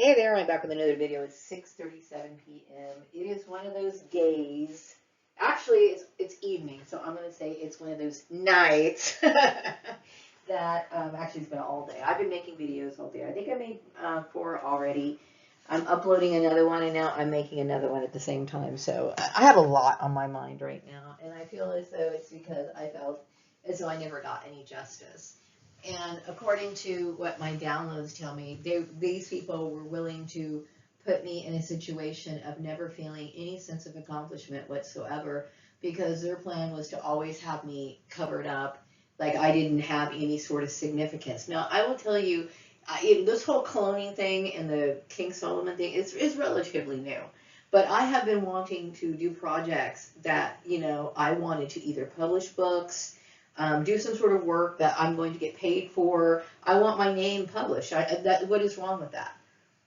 Hey there, I'm back with another video. It's 6:37 p.m. It is one of those days. Actually, it's evening, so I'm going to say it's one of those nights that actually it's been all day. I've been making videos all day. I think I made four already. I'm uploading another one, and now I'm making another one at the same time. So I have a lot on my mind right now, and I feel as though it's because I felt as though I never got any justice. And according to what my downloads tell me, these people were willing to put me in a situation of never feeling any sense of accomplishment whatsoever because their plan was to always have me covered up like I didn't have any sort of significance. Now, I will tell you, this whole cloning thing and the King Solomon thing is relatively new. But I have been wanting to do projects that, I wanted to either publish books, do some sort of work that I'm going to get paid for. I want my name published. What is wrong with that?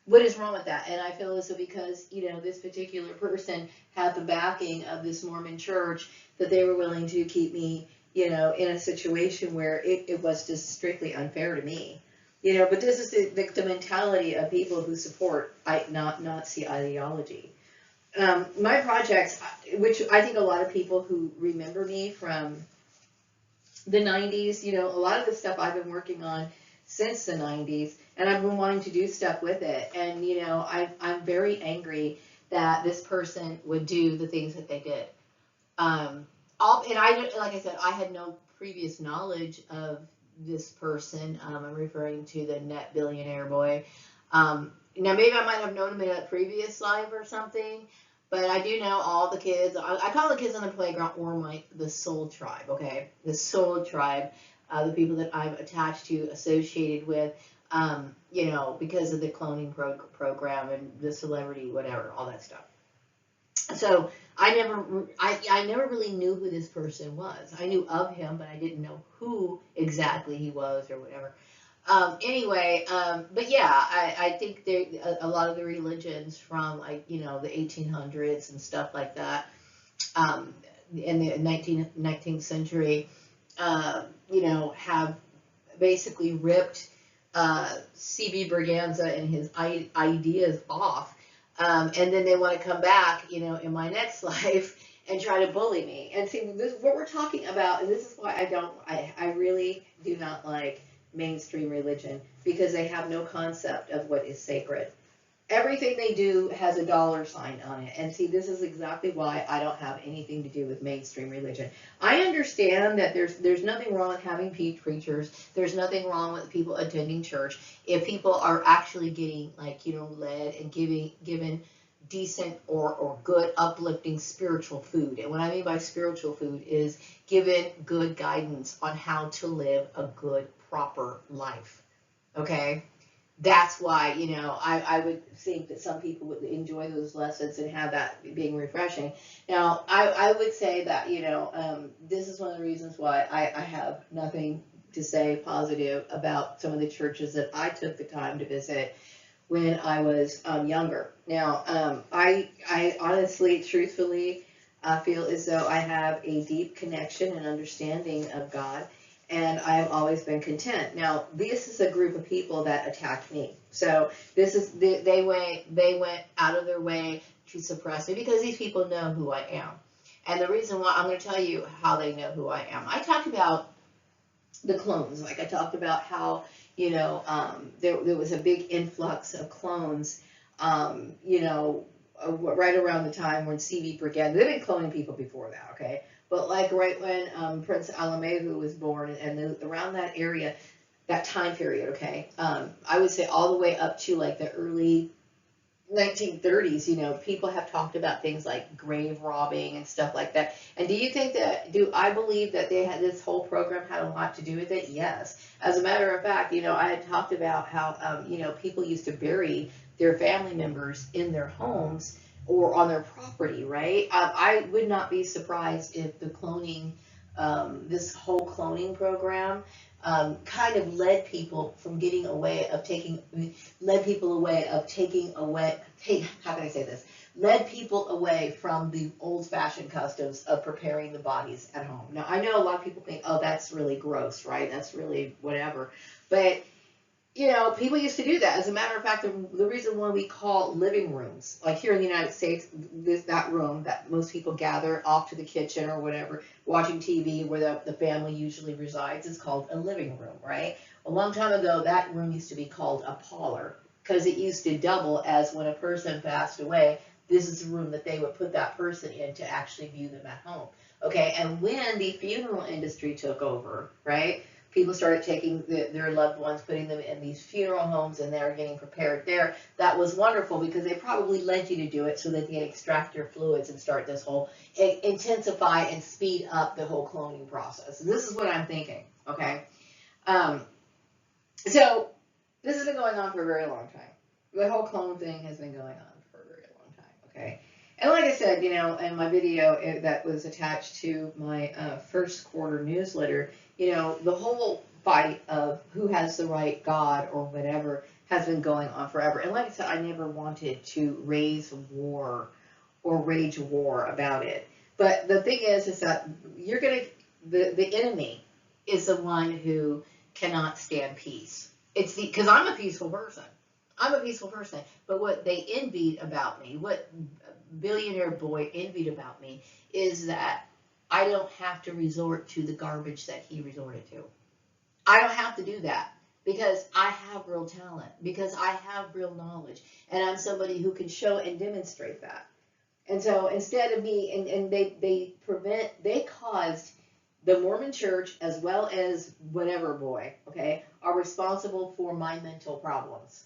What is wrong with that? And I feel as though because, this particular person had the backing of this Mormon church, that they were willing to keep me, in a situation where it was just strictly unfair to me. But this is the mentality of people who support not Nazi ideology. My projects, which I think a lot of people who remember me from the 90s, a lot of the stuff I've been working on since the 90s, and I've been wanting to do stuff with it. And, I'm very angry that this person would do the things that they did. And like I said, I had no previous knowledge of this person. I'm referring to the net billionaire boy. Now, maybe I might have known him in a previous life or something, but I do know all the kids. I call the kids on the playground or the soul tribe, okay? The soul tribe, the people that I'm attached to, associated with, because of the cloning program and the celebrity, whatever, all that stuff. So I never really knew who this person was. I knew of him, but I didn't know who exactly he was or whatever. But yeah, I think a lot of the religions from the 1800s and stuff like that, in the 19th century, have basically ripped C.B. Berganza and his ideas off. And then they want to come back, in my next life and try to bully me. And see, this what we're talking about, and this is why I really do not like mainstream religion, because they have no concept of what is sacred. Everything they do has a dollar sign on it. And see, this is exactly why I don't have anything to do with mainstream religion. I understand that there's nothing wrong with having preachers. There's nothing wrong with people attending church if people are actually getting led and given decent or good uplifting spiritual food. And what I mean by spiritual food is given good guidance on how to live a good, proper life. Okay? That's why, I would think that some people would enjoy those lessons and have that being refreshing. Now, I would say that, this is one of the reasons why I have nothing to say positive about some of the churches that I took the time to visit when I was younger. Now, I honestly, truthfully, feel as though I have a deep connection and understanding of God, and I've always been content. Now, this is a group of people that attacked me. So they went out of their way to suppress me because these people know who I am. And the reason why, I'm going to tell you how they know who I am. I talked about the clones. Like I talked about how, there was a big influx of clones, right around the time when C.B. Berganza, they've been cloning people before that, okay? But like right when Prince Alamehu was born, and around that area, that time period, okay, I would say all the way up to like the early 1930s, people have talked about things like grave robbing and stuff like that. And do I believe that this whole program had a lot to do with it? Yes. As a matter of fact, I had talked about how, people used to bury their family members in their homes or on their property, right? I would not be surprised if this whole cloning program kind of led people led people away from the old-fashioned customs of preparing the bodies at home. Now, I know a lot of people think, oh, that's really gross, right? That's really whatever. But people used to do that. As a matter of fact, the reason why we call living rooms, like here in the United States, that room that most people gather off to the kitchen or whatever, watching TV, where the family usually resides, is called a living room, right? A long time ago, that room used to be called a parlor, because it used to double as when a person passed away, this is the room that they would put that person in to actually view them at home. Okay, and when the funeral industry took over, right? People started taking their loved ones, putting them in these funeral homes, and they're getting prepared there. That was wonderful, because they probably led you to do it so that they can extract your fluids and start this whole, intensify and speed up the whole cloning process. This is what I'm thinking, okay? Um, so this has been going on for a very long time. The whole clone thing has been going on for a very long time, okay? And like I said, in my video that was attached to my first quarter newsletter, the whole fight of who has the right, God or whatever, has been going on forever. And like I said, I never wanted to raise war or rage war about it. But the thing is that the enemy is the one who cannot stand peace. Because I'm a peaceful person. I'm a peaceful person. But what they envied about me, what billionaire boy envied about me, is that I don't have to resort to the garbage that he resorted to. I don't have to do that, because I have real talent, because I have real knowledge, and I'm somebody who can show and demonstrate that. And so instead of me, and they caused the Mormon church, as well as whatever boy, okay, are responsible for my mental problems.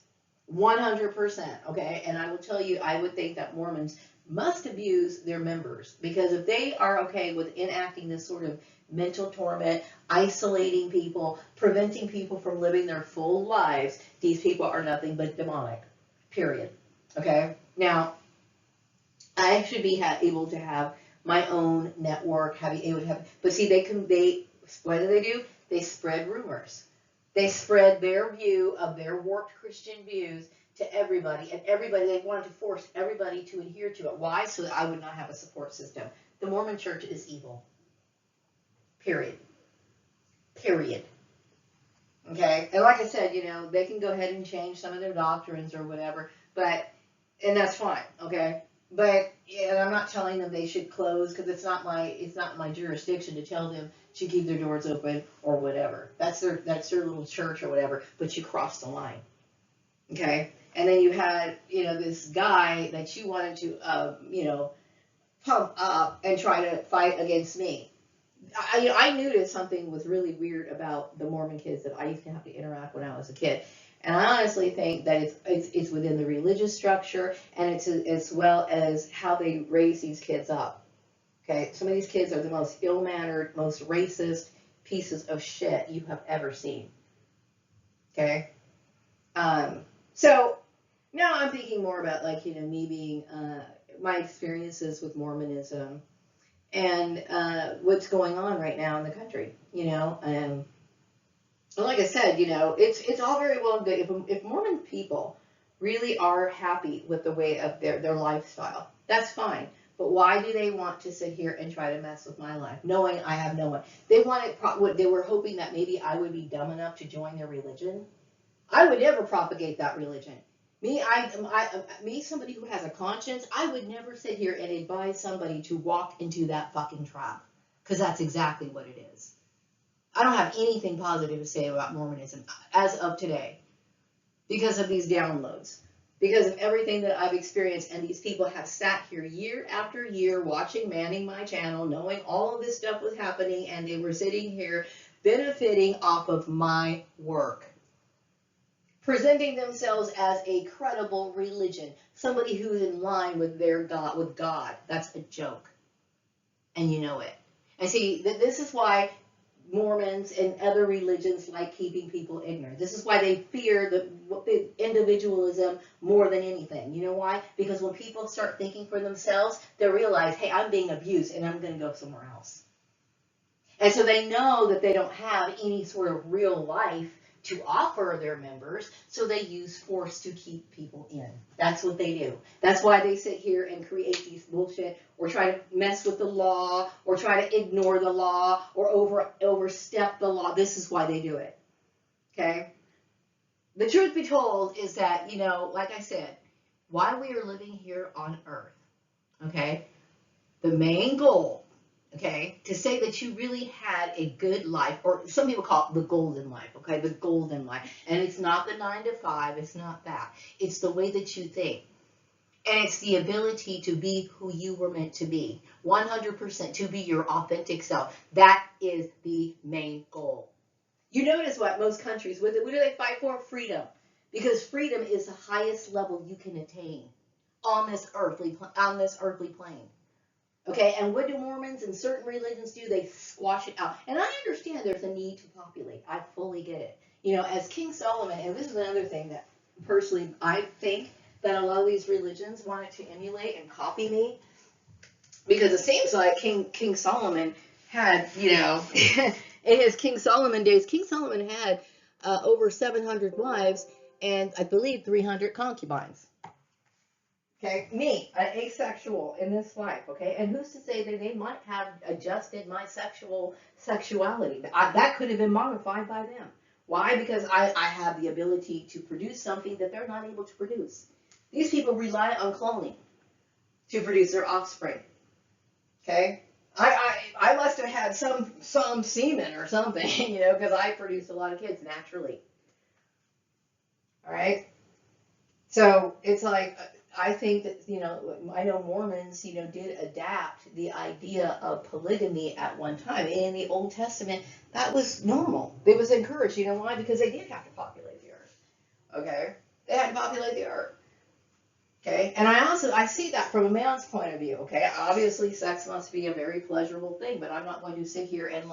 100%, okay? And I will tell you, I would think that Mormons must abuse their members, because if they are okay with enacting this sort of mental torment, isolating people, preventing people from living their full lives, these people are nothing but demonic, period. Okay? Now, I should be able to have my own network, but see, what do? They spread rumors. They spread their view of their warped Christian views to everybody, and they wanted to force everybody to adhere to it. Why? So that I would not have a support system. The Mormon church is evil. Period. Period. Okay? And like I said, they can go ahead and change some of their doctrines or whatever, and that's fine, okay? But and I'm not telling them they should close, because it's not my jurisdiction to tell them to keep their doors open or whatever. That's their little church or whatever. But you crossed the line, okay? And then you had this guy that you wanted to pump up and try to fight against me. I noticed something was really weird about the Mormon kids that I used to have to interact when I was a kid. And I honestly think that it's within the religious structure, and it's as well as how they raise these kids up. Okay, some of these kids are the most ill-mannered, most racist pieces of shit you have ever seen. Okay, so now I'm thinking more about me being my experiences with Mormonism and what's going on right now in the country. And like I said, it's all very well good if Mormon people really are happy with the way of their lifestyle. That's fine. But why do they want to sit here and try to mess with my life, knowing I have no one? They were hoping that maybe I would be dumb enough to join their religion. I would never propagate that religion. Me, somebody who has a conscience, I would never sit here and advise somebody to walk into that fucking trap, because that's exactly what it is. I don't have anything positive to say about Mormonism as of today, because of these downloads, because of everything that I've experienced. And these people have sat here year after year watching, manning my channel, knowing all of this stuff was happening, and they were sitting here benefiting off of my work, presenting themselves as a credible religion, somebody who's in line with their God, with God. That's a joke, and you know it. And see, this is why Mormons and other religions like keeping people ignorant. This is why they fear the individualism more than anything. You know why? Because when people start thinking for themselves, they realize, hey, I'm being abused and I'm going to go somewhere else. And so they know that they don't have any sort of real life to offer their members, so they use force to keep people in. That's what they do. That's why they sit here and create these bullshit, or try to mess with the law, or try to ignore the law, or overstep the law. This is why they do it. Okay? the truth be told is that, like I said, while we are living here on earth, okay, the main goal, okay, to say that you really had a good life, or some people call it the golden life, okay, the golden life. And it's not the 9 to 5, it's not that. It's the way that you think. And it's the ability to be who you were meant to be. 100% to be your authentic self. That is the main goal. You notice what most countries, what do they fight for? Freedom. Because freedom is the highest level you can attain on this earthly plane. Okay, and what do Mormons and certain religions do? They squash it out. And I understand there's a need to populate. I fully get it. As King Solomon, and this is another thing that personally I think that a lot of these religions wanted to emulate and copy me, because it seems like King Solomon had, in his King Solomon days, King Solomon had over 700 wives and I believe 300 concubines. Okay, me, an asexual in this life, okay? And who's to say that they might have adjusted my sexuality? That could have been modified by them. Why? Because I have the ability to produce something that they're not able to produce. These people rely on cloning to produce their offspring. Okay? I must have had some semen or something, because I produce a lot of kids naturally. All right? So it's like, I think that, I know Mormons, did adapt the idea of polygamy at one time. In the Old Testament, that was normal. It was encouraged. You know why? Because they did have to populate the earth. Okay? They had to populate the earth. Okay? And I see that from a man's point of view. Okay? Obviously, sex must be a very pleasurable thing, but I'm not going to sit here and,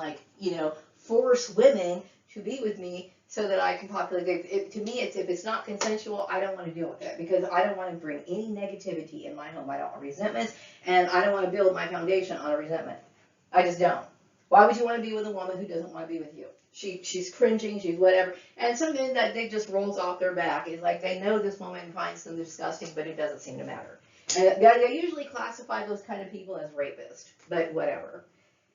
force women to be with me so that I can populate. To me, if it's not consensual, I don't want to deal with it, because I don't want to bring any negativity in my home. I don't want resentments, and I don't want to build my foundation on a resentment. I just don't. Why would you want to be with a woman who doesn't want to be with you? She's cringing, she's whatever, and something that they just rolls off their back is like they know this woman finds them disgusting, but it doesn't seem to matter. And they usually classify those kind of people as rapists, but whatever.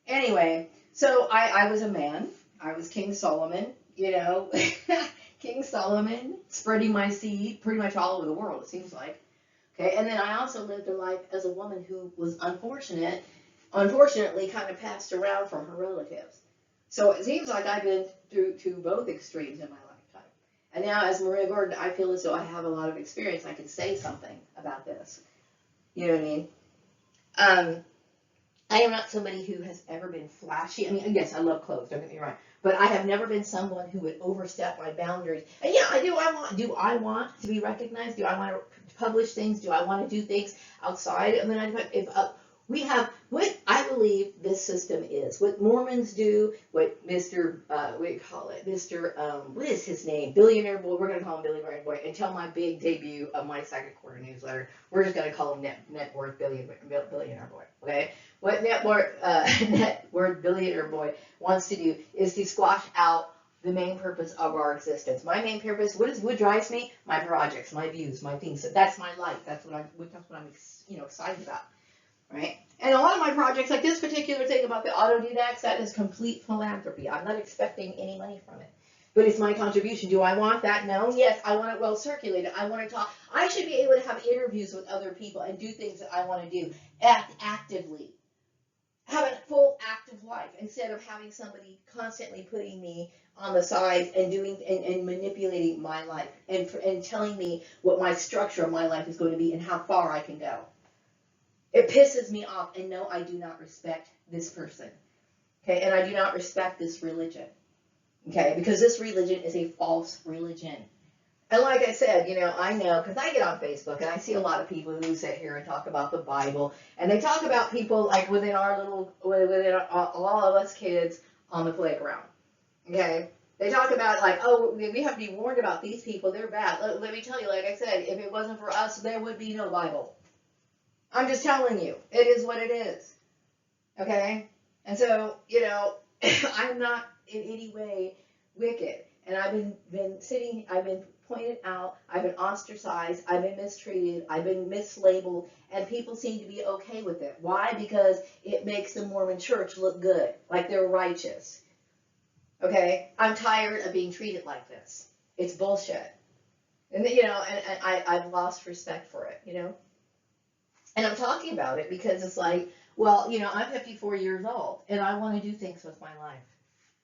Anyway, so I was a man. I was King Solomon, King Solomon, spreading my seed pretty much all over the world, it seems like. Okay, and then I also lived a life as a woman who was unfortunately kind of passed around from her relatives. So it seems like I've been through to both extremes in my lifetime. And now as Maria Gordon, I feel as though I have a lot of experience. I can say something about this. You know what I mean? I am not somebody who has ever been flashy. I mean, yes, I love clothes, don't get me wrong. But I have never been someone who would overstep my boundaries. And yeah, do I want to be recognized? Do I want to publish things? Do I want to do things outside? I mean, we have, what I believe this system is, what Mormons do, what Mr., what is his name? Billionaire Boy, we're going to call him Billionaire Boy, until my big debut of my second quarter newsletter, we're just going to call him Net Worth Billionaire Boy, okay? What Net Worth Billionaire Boy wants to do is to squash out the main purpose of our existence. My main purpose, what drives me? My projects, my views, my things. So that's my life. That's what I'm excited about. Right? And a lot of my projects, like this particular thing about the autodidacts, that is complete philanthropy. I'm not expecting any money from it. But it's my contribution. Do I want that known? Yes, I want it well circulated. I want to talk. I should be able to have interviews with other people and do things that I want to do. Act actively. Have a full active life instead of having somebody constantly putting me on the side and doing and manipulating my life and telling me what my structure of my life is going to be and how far I can go. It pisses me off, and no, I do not respect this person, okay, and I do not respect this religion, okay, because this religion is a false religion. And like I said, I know, because I get on Facebook, and I see a lot of people who sit here and talk about the Bible, and they talk about people, like, within all of us kids on the playground, okay? They talk about, like, oh, we have to be warned about these people, they're bad. Let me tell you, like I said, if it wasn't for us, there would be no Bible. I'm just telling you, it is what it is, okay? And so, I'm not in any way wicked, and I've been pointed out, I've been ostracized, I've been mistreated, I've been mislabeled, and people seem to be okay with it. Why? Because it makes the Mormon church look good, like they're righteous, okay? I'm tired of being treated like this. It's bullshit. And I've lost respect for it, And I'm talking about it because it's like, well, I'm 54 years old and I want to do things with my life.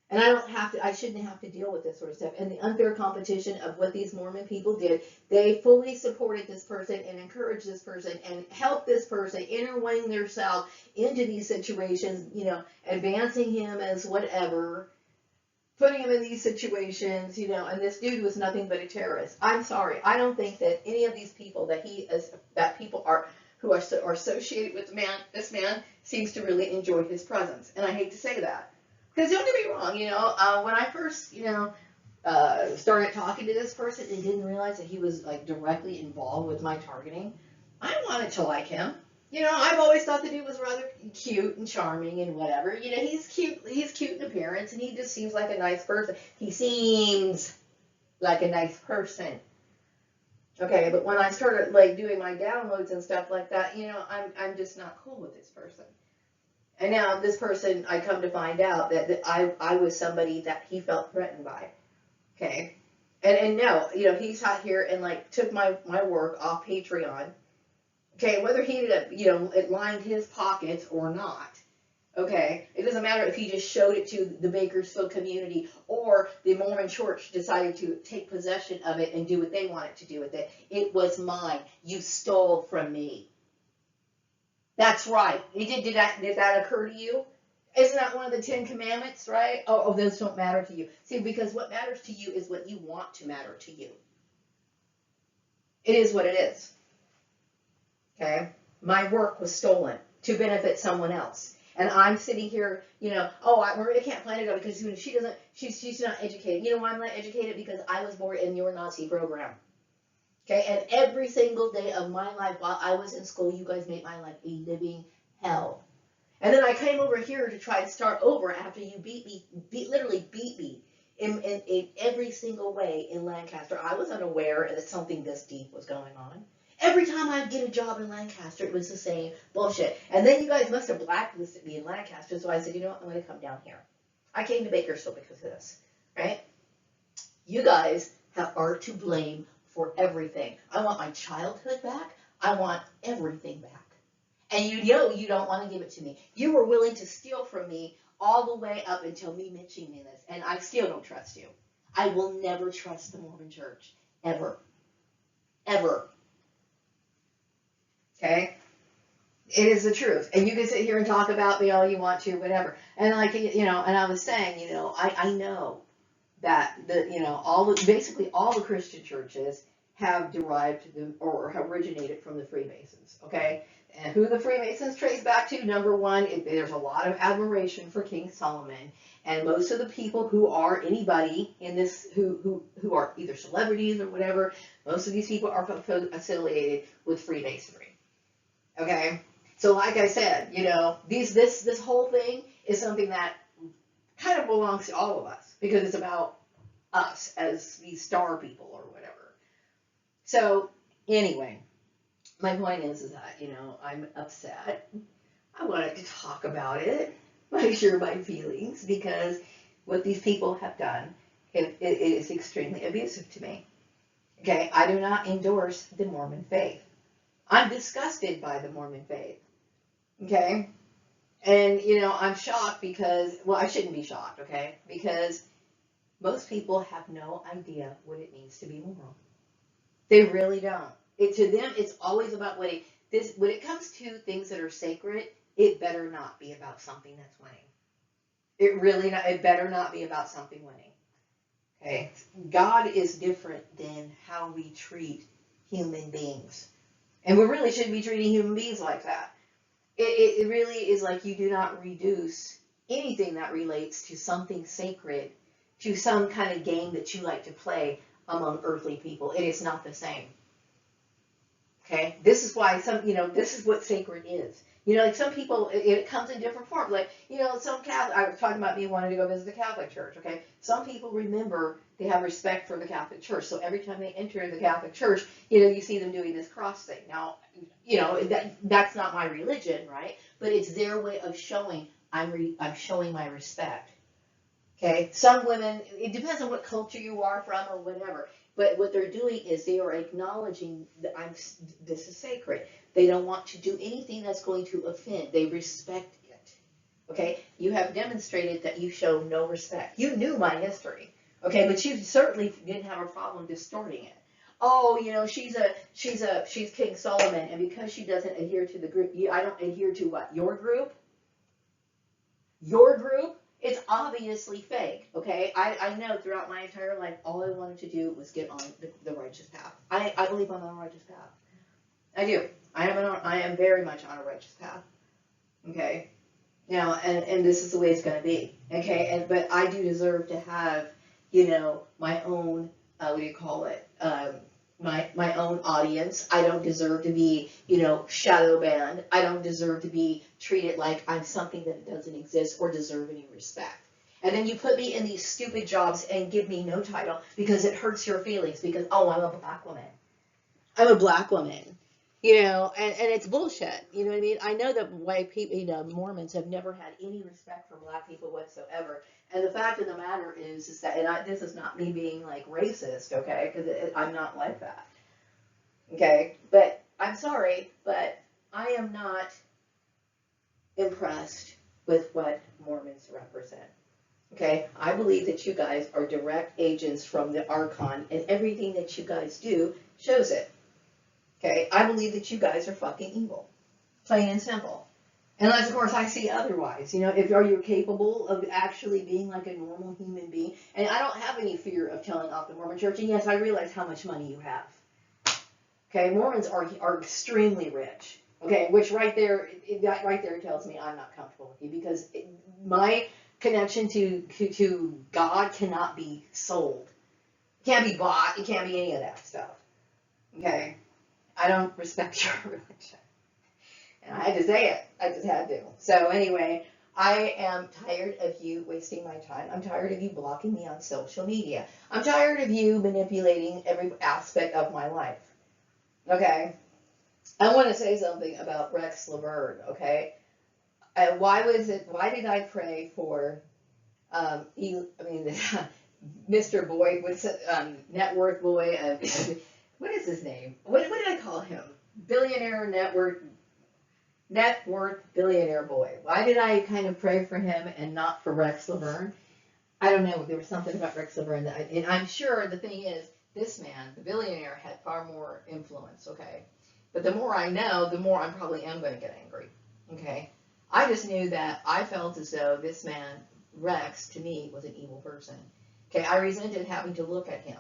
And I shouldn't have to deal with this sort of stuff. And the unfair competition of what these Mormon people did, they fully supported this person and encouraged this person and helped this person interwing themselves into these situations, advancing him as whatever, putting him in these situations, and this dude was nothing but a terrorist. I'm sorry. I don't think that any of these people that people are who are associated with this man seems to really enjoy his presence. And I hate to say that. Because don't get me wrong, when I first, started talking to this person and didn't realize that he was like directly involved with my targeting, I wanted to like him. I've always thought the dude was rather cute and charming and whatever. He's cute in appearance and he just seems like a nice person. He seems like a nice person. Okay, but when I started like doing my downloads and stuff like that, I'm just not cool with this person. And now this person, I come to find out that I was somebody that he felt threatened by. Okay. And no, he's out here and like took my work off Patreon. Okay, whether he ended up, it lined his pockets or not. Okay, it doesn't matter if he just showed it to the Bakersfield community or the Mormon church decided to take possession of it and do what they wanted to do with it. It was mine. You stole from me. That's right. Did that occur to you? Isn't that one of the 10 Commandments, right? Oh, those don't matter to you. See, because what matters to you is what you want to matter to you. It is what it is. Okay? My work was stolen to benefit someone else. And I'm sitting here, Maria can't plan to go because she's not educated. You know why I'm not educated? Because I was born in your Nazi program. Okay, and every single day of my life while I was in school, you guys made my life a living hell. And then I came over here to try to start over after you literally beat me in every single way in Lancaster. I was unaware that something this deep was going on. Every time I'd get a job in Lancaster, it was the same bullshit. And then you guys must have blacklisted me in Lancaster, so I said, I'm going to come down here. I came to Bakersfield because of this, right? You guys are to blame for everything. I want my childhood back. I want everything back. And you don't want to give it to me. You were willing to steal from me all the way up until me mentioning this. And I still don't trust you. I will never trust the Mormon church. Ever. Ever. Okay? It is the truth. And you can sit here and talk about me all you want to, whatever. And and I was saying, I know that basically all the Christian churches have derived or have originated from the Freemasons, okay? And who the Freemasons trace back to, number one, there's a lot of admiration for King Solomon, and most of the people who are anybody in this who are either celebrities or whatever, most of these people are affiliated with Freemasonry, okay? So like I said, this whole thing is something that kind of belongs to all of us because it's about us as these star people or whatever. So anyway, my point is that, I'm upset. I wanted to talk about it, share my feelings, because what these people have done, it is extremely abusive to me. Okay, I do not endorse the Mormon faith. I'm disgusted by the Mormon faith. Okay? And, I'm shocked because, well, I shouldn't be shocked, okay? Because most people have no idea what it means to be moral. They really don't. To them, it's always about winning. When it comes to things that are sacred, it better not be about something that's winning. It better not be about something winning. Okay? God is different than how we treat human beings. And we really shouldn't be treating human beings like that. It really is like you do not reduce anything that relates to something sacred to some kind of game that you like to play among earthly people. It is not the same. Okay? This is why this is what sacred is. Like some people, it comes in different forms. Like, some Catholic, I was talking about me wanting to go visit the Catholic Church, okay? Some people remember they have respect for the Catholic Church. So every time they enter the Catholic Church, you see them doing this cross thing. Now, that's not my religion, right? But it's their way of showing I'm showing my respect. Okay? Some women, it depends on what culture you are from or whatever. But what they're doing is they are acknowledging that this is sacred. They don't want to do anything that's going to offend. They respect it. Okay? You have demonstrated that you show no respect. You knew my history. Okay, but you certainly didn't have a problem distorting it. Oh, she's King Solomon, and because she doesn't adhere to the group, I don't adhere to what? Your group? Your group? It's obviously fake, okay? I know throughout my entire life, all I wanted to do was get on the righteous path. I believe I'm on a righteous path. I do. I am very much on a righteous path, okay? Now, and this is the way it's going to be, okay? But I do deserve to have, my own, what do you call it? My own audience. I don't deserve to be, shadow banned. I don't deserve to be treated like I'm something that doesn't exist or deserve any respect. And then you put me in these stupid jobs and give me no title because it hurts your feelings because, oh, I'm a black woman. I'm a black woman. And it's bullshit. You know what I mean? I know that white people, Mormons have never had any respect for black people whatsoever. And the fact of the matter is that, and this is not me being like racist, okay? Because I'm not like that, okay? But I'm sorry, but I am not impressed with what Mormons represent, okay? I believe that you guys are direct agents from the Archon, and everything that you guys do shows it. Okay, I believe that you guys are fucking evil, plain and simple. Unless, of course, I see otherwise. Are you capable of actually being like a normal human being? And I don't have any fear of telling off the Mormon Church. And yes, I realize how much money you have. Okay, Mormons are extremely rich. Okay, which right there tells me I'm not comfortable with you because my connection to God cannot be sold. It can't be bought. It can't be any of that stuff. Okay. I don't respect your religion. And I had to say it. I just had to. So anyway, I am tired of you wasting my time. I'm tired of you blocking me on social media. I'm tired of you manipulating every aspect of my life. Okay? I want to say something about Rex Laverne, okay? Why did I pray for, Mr. Boyd, net worth boy, what is his name? What did I call him? Billionaire net worth billionaire boy. Why did I kind of pray for him and not for Rex Laverne? I don't know. There was something about Rex Laverne and I'm sure the thing is, this man, the billionaire, had far more influence, okay? But the more I know, the more I probably am going to get angry, okay? I just knew that I felt as though this man, Rex, to me, was an evil person. Okay, I resented having to look at him.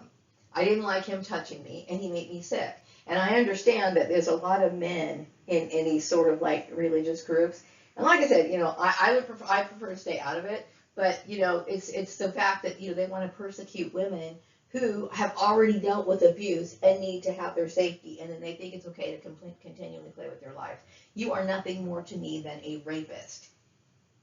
I didn't like him touching me, and he made me sick. And I understand that there's a lot of men in these sort of like religious groups. And like I said, I prefer to stay out of it. But it's the fact that they want to persecute women who have already dealt with abuse and need to have their safety, and then they think it's okay to continually play with their lives. You are nothing more to me than a rapist,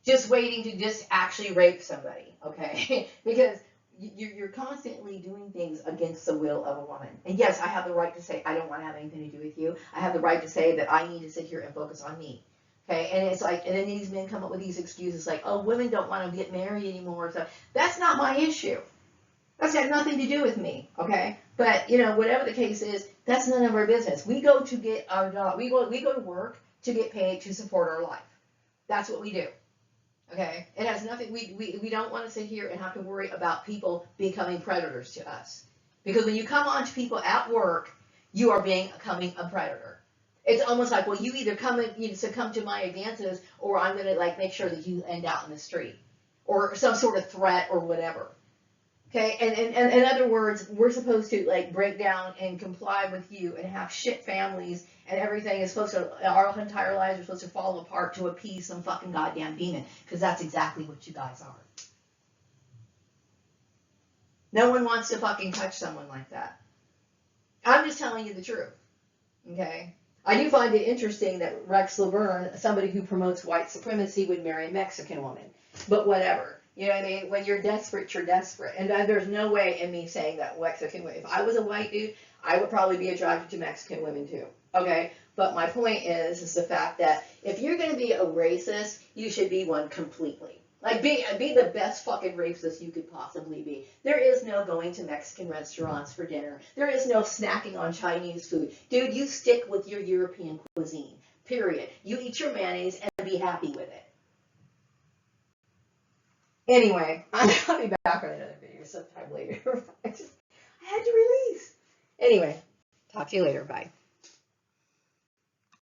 just waiting to just actually rape somebody, okay? Because you're constantly doing things against the will of a woman. And yes, I have the right to say, I don't want to have anything to do with you. I have the right to say that I need to sit here and focus on me. Okay, and it's like, and then these men come up with these excuses like, oh, women don't want to get married anymore. So that's not my issue. That's got nothing to do with me, okay? But, whatever the case is, that's none of our business. We go to get our job. We go to work to get paid to support our life. That's what we do. Okay, it has nothing. We don't want to sit here and have to worry about people becoming predators to us, because when you come on to people at work, you are becoming a predator. It's almost like, well, you either succumb to my advances, or I'm going to like make sure that you end out in the street, or some sort of threat or whatever. Okay, and in other words, we're supposed to like break down and comply with you and have shit families, and everything is supposed to, our entire lives are supposed to fall apart to appease some fucking goddamn demon, because that's exactly what you guys are. No one wants to fucking touch someone like that. I'm just telling you the truth, okay? I do find it interesting that Rex Laverne, somebody who promotes white supremacy, would marry a Mexican woman, but whatever. You know what I mean? When you're desperate, you're desperate. And there's no way in me saying that Mexican women, if I was a white dude, I would probably be attracted to Mexican women too. Okay? But my point is the fact that if you're going to be a racist, you should be one completely. Like, be the best fucking racist you could possibly be. There is no going to Mexican restaurants for dinner. There is no snacking on Chinese food. Dude, you stick with your European cuisine. Period. You eat your mayonnaise and be happy with it. Anyway, I'll be back on another video sometime later. I had to release. Anyway, talk to you later. Bye.